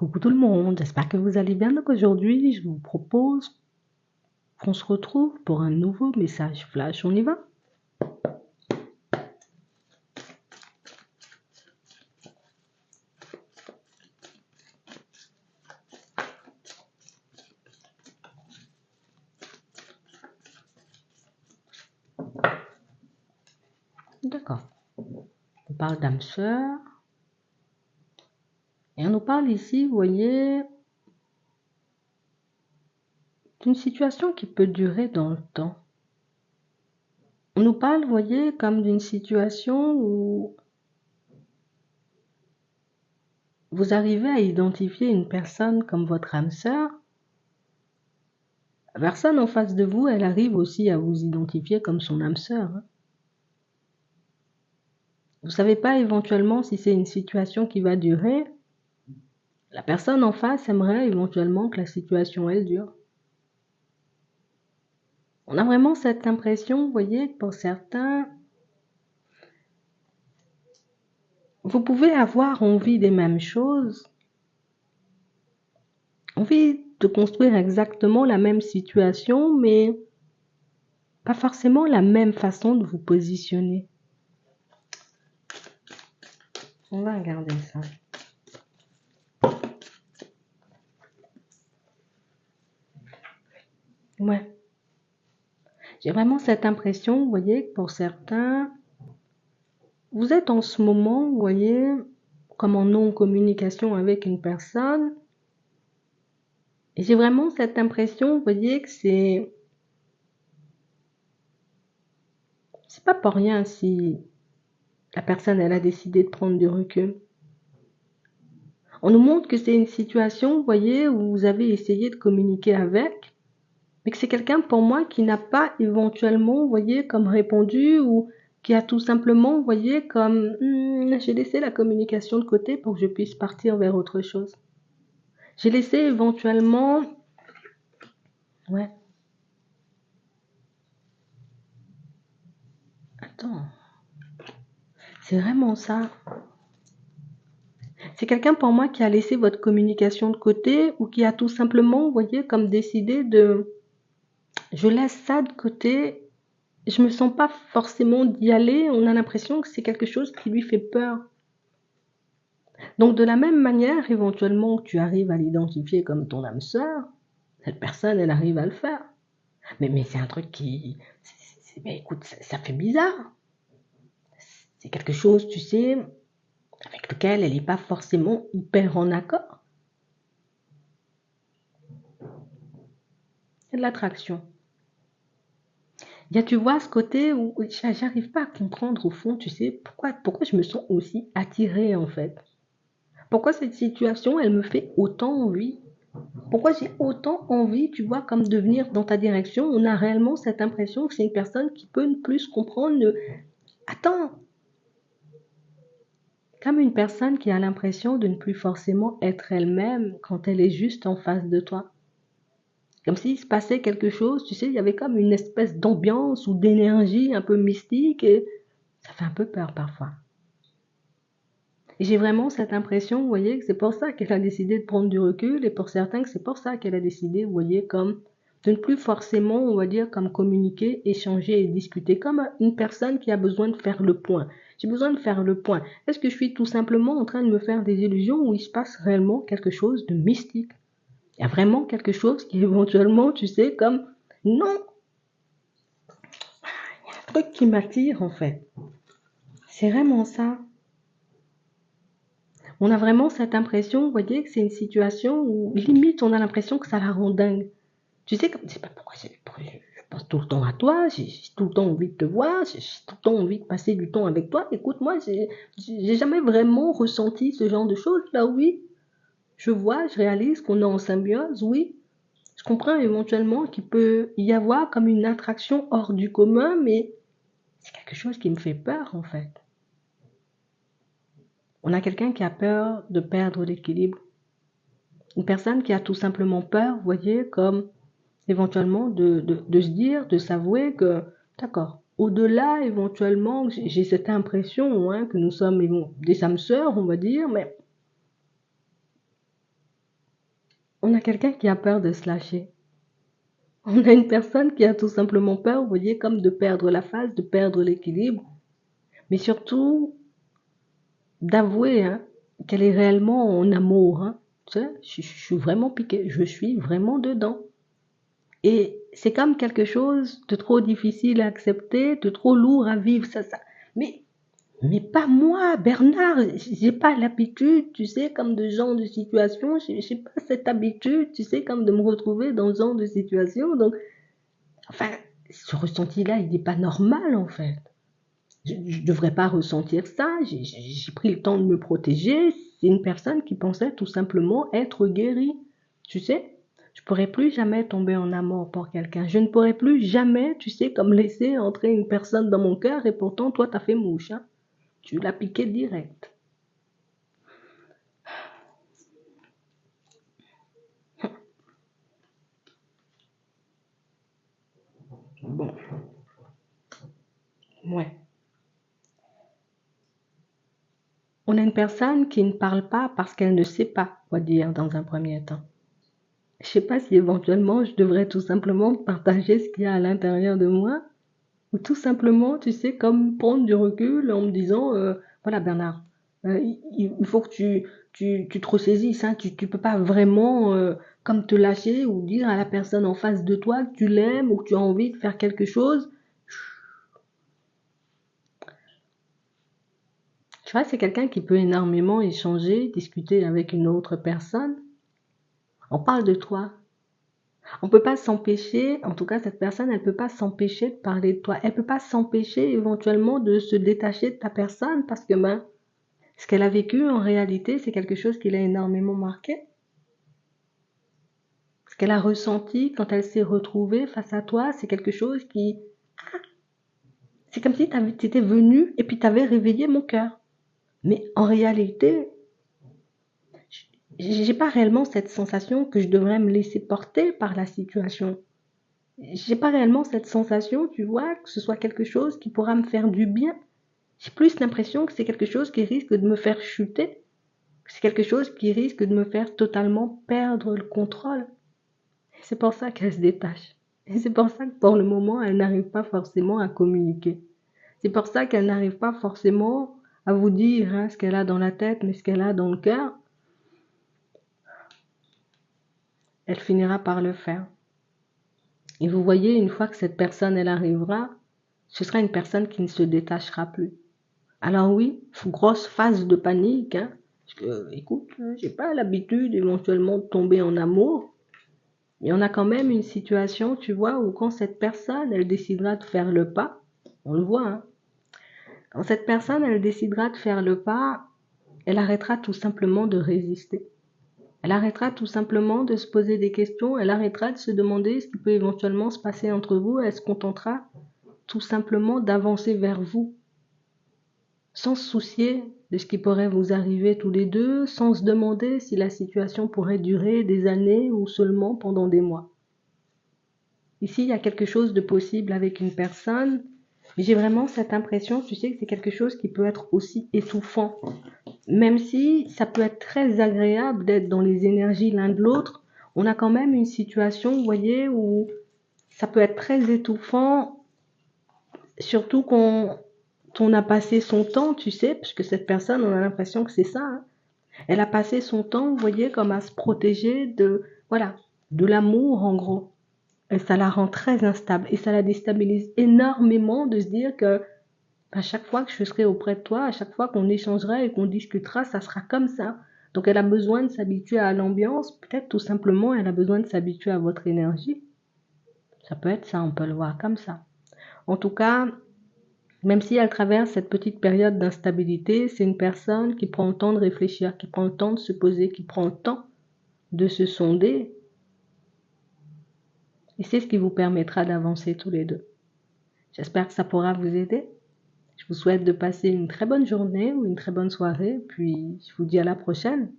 Coucou tout le monde, j'espère que vous allez bien. Donc aujourd'hui, je vous propose qu'on se retrouve pour un nouveau message flash. On y va? D'accord. On parle d'âme sœur. Et on nous parle ici, vous voyez, d'une situation qui peut durer dans le temps. On nous parle, vous voyez, comme d'une situation où vous arrivez à identifier une personne comme votre âme sœur. La personne en face de vous, elle arrive aussi à vous identifier comme son âme sœur. Vous ne savez pas éventuellement si c'est une situation qui va durer. La personne en face aimerait éventuellement que la situation, elle dure. On a vraiment cette impression, vous voyez, que pour certains, vous pouvez avoir envie des mêmes choses, envie de construire exactement la même situation, mais pas forcément la même façon de vous positionner. On va regarder ça. Ouais. J'ai vraiment cette impression, vous voyez, que pour certains, vous êtes en ce moment, vous voyez, comme en non-communication avec une personne. Et j'ai vraiment cette impression, vous voyez, que c'est pas pour rien si la personne, elle a décidé de prendre du recul. On nous montre que c'est une situation, vous voyez, où vous avez essayé de communiquer avec, mais que c'est quelqu'un pour moi qui n'a pas éventuellement, vous voyez, comme répondu ou qui a tout simplement, vous voyez, comme j'ai laissé la communication de côté pour que je puisse partir vers autre chose. J'ai laissé éventuellement, ouais. Attends, c'est vraiment ça. C'est quelqu'un pour moi qui a laissé votre communication de côté ou qui a tout simplement, vous voyez, comme décidé de je laisse ça de côté, je me sens pas forcément d'y aller, on a l'impression que c'est quelque chose qui lui fait peur. Donc de la même manière, éventuellement, que tu arrives à l'identifier comme ton âme sœur, cette personne, elle arrive à le faire. Mais c'est un truc qui... mais écoute, ça fait bizarre. C'est quelque chose, tu sais, avec lequel elle n'est pas forcément hyper en accord. C'est de l'attraction. Tu vois ce côté où j'arrive pas à comprendre au fond, tu sais, pourquoi je me sens aussi attirée en fait. Pourquoi cette situation, elle me fait autant envie. Pourquoi j'ai autant envie, tu vois, comme de venir dans ta direction. On a réellement cette impression que c'est une personne qui peut ne plus comprendre. Attends, comme une personne qui a l'impression de ne plus forcément être elle-même quand elle est juste en face de toi. Comme s'il se passait quelque chose, tu sais, il y avait comme une espèce d'ambiance ou d'énergie un peu mystique et ça fait un peu peur parfois. Et j'ai vraiment cette impression, vous voyez, que c'est pour ça qu'elle a décidé de prendre du recul et pour certains que c'est pour ça qu'elle a décidé, vous voyez, comme de ne plus forcément, on va dire, comme communiquer, échanger et discuter, comme une personne qui a besoin de faire le point. J'ai besoin de faire le point. Est-ce que je suis tout simplement en train de me faire des illusions ou il se passe réellement quelque chose de mystique? Il y a vraiment quelque chose qui éventuellement, tu sais, comme non, il y a un truc qui m'attire en fait. C'est vraiment ça. On a vraiment cette impression, vous voyez, que c'est une situation où limite on a l'impression que ça la rend dingue. Tu sais, comme, je sais pas pourquoi je pense tout le temps à toi, j'ai tout le temps envie de te voir, j'ai tout le temps envie de passer du temps avec toi. Écoute, moi, j'ai jamais vraiment ressenti ce genre de choses. Là, oui, je vois, je réalise qu'on est en symbiose, oui. Je comprends éventuellement qu'il peut y avoir comme une attraction hors du commun, mais c'est quelque chose qui me fait peur en fait. On a quelqu'un qui a peur de perdre l'équilibre. Une personne qui a tout simplement peur, vous voyez, comme éventuellement de se dire, de s'avouer que, d'accord, au-delà éventuellement, j'ai cette impression que nous sommes des âmes sœurs, on va dire, mais On a quelqu'un qui a peur de se lâcher. On a une personne qui a tout simplement peur, vous voyez, comme de perdre la face, de perdre l'équilibre, mais surtout d'avouer hein, qu'elle est réellement en amour. Hein. Tu sais, je suis vraiment piquée, je suis vraiment dedans. Et c'est comme quelque chose de trop difficile à accepter, de trop lourd à vivre, ça. Mais, mais pas moi, Bernard, j'ai pas l'habitude, tu sais, comme de genre de situation, j'ai pas cette habitude, tu sais, comme de me retrouver dans ce genre de situation. Donc, enfin, ce ressenti-là, il n'est pas normal en fait. Je ne devrais pas ressentir ça, j'ai pris le temps de me protéger. C'est une personne qui pensait tout simplement être guérie. Tu sais, je ne pourrais plus jamais tomber en amour pour quelqu'un. Je ne pourrais plus jamais, tu sais, comme laisser entrer une personne dans mon cœur et pourtant, toi, tu as fait mouche. Hein. Tu l'as piqué direct. Bon, ouais. On a une personne qui ne parle pas parce qu'elle ne sait pas quoi dire dans un premier temps. Je sais pas si éventuellement je devrais tout simplement partager ce qu'il y a à l'intérieur de moi ou tout simplement, tu sais, comme prendre du recul en me disant, voilà Bernard, il faut que tu te ressaisisses, hein, tu peux pas vraiment comme te lâcher ou dire à la personne en face de toi que tu l'aimes ou que tu as envie de faire quelque chose. Tu vois, c'est quelqu'un qui peut énormément échanger, discuter avec une autre personne. On parle de toi, on peut pas s'empêcher, en tout cas cette personne, elle peut pas s'empêcher de parler de toi. Elle peut pas s'empêcher éventuellement de se détacher de ta personne parce que ben, ce qu'elle a vécu en réalité, c'est quelque chose qui l'a énormément marqué. Ce qu'elle a ressenti quand elle s'est retrouvée face à toi, c'est quelque chose qui... C'est comme si tu étais venu et puis tu avais réveillé mon cœur. Mais en réalité, j'ai pas réellement cette sensation que je devrais me laisser porter par la situation. J'ai pas réellement cette sensation, tu vois, que ce soit quelque chose qui pourra me faire du bien. J'ai plus l'impression que c'est quelque chose qui risque de me faire chuter, que c'est quelque chose qui risque de me faire totalement perdre le contrôle. Et c'est pour ça qu'elle se détache. Et c'est pour ça que pour le moment, elle n'arrive pas forcément à communiquer. C'est pour ça qu'elle n'arrive pas forcément à vous dire hein, ce qu'elle a dans la tête, mais ce qu'elle a dans le cœur. Elle finira par le faire. Et vous voyez, une fois que cette personne, elle arrivera, ce sera une personne qui ne se détachera plus. Alors oui, grosse phase de panique, hein, parce que, écoute, j'ai pas l'habitude éventuellement de tomber en amour, mais on a quand même une situation, tu vois, où quand cette personne, elle décidera de faire le pas, on le voit, hein, quand cette personne, elle décidera de faire le pas, elle arrêtera tout simplement de résister. Elle arrêtera tout simplement de se poser des questions, elle arrêtera de se demander ce qui peut éventuellement se passer entre vous, elle se contentera tout simplement d'avancer vers vous, sans se soucier de ce qui pourrait vous arriver tous les deux, sans se demander si la situation pourrait durer des années ou seulement pendant des mois. Ici, il y a quelque chose de possible avec une personne, mais j'ai vraiment cette impression, tu sais, que c'est quelque chose qui peut être aussi étouffant. Même si ça peut être très agréable d'être dans les énergies l'un de l'autre, on a quand même une situation, vous voyez, où ça peut être très étouffant, surtout quand on a passé son temps, tu sais, parce que cette personne, on a l'impression que c'est ça, hein. Elle a passé son temps, vous voyez, comme à se protéger de, voilà, de l'amour en gros. Et ça la rend très instable et ça la déstabilise énormément de se dire que à chaque fois que je serai auprès de toi, à chaque fois qu'on échangera et qu'on discutera, ça sera comme ça. Donc elle a besoin de s'habituer à l'ambiance, peut-être tout simplement elle a besoin de s'habituer à votre énergie. Ça peut être ça, on peut le voir comme ça. En tout cas, même si elle traverse cette petite période d'instabilité, c'est une personne qui prend le temps de réfléchir, qui prend le temps de se poser, qui prend le temps de se sonder. Et c'est ce qui vous permettra d'avancer tous les deux. J'espère que ça pourra vous aider. Je vous souhaite de passer une très bonne journée ou une très bonne soirée, puis je vous dis à la prochaine.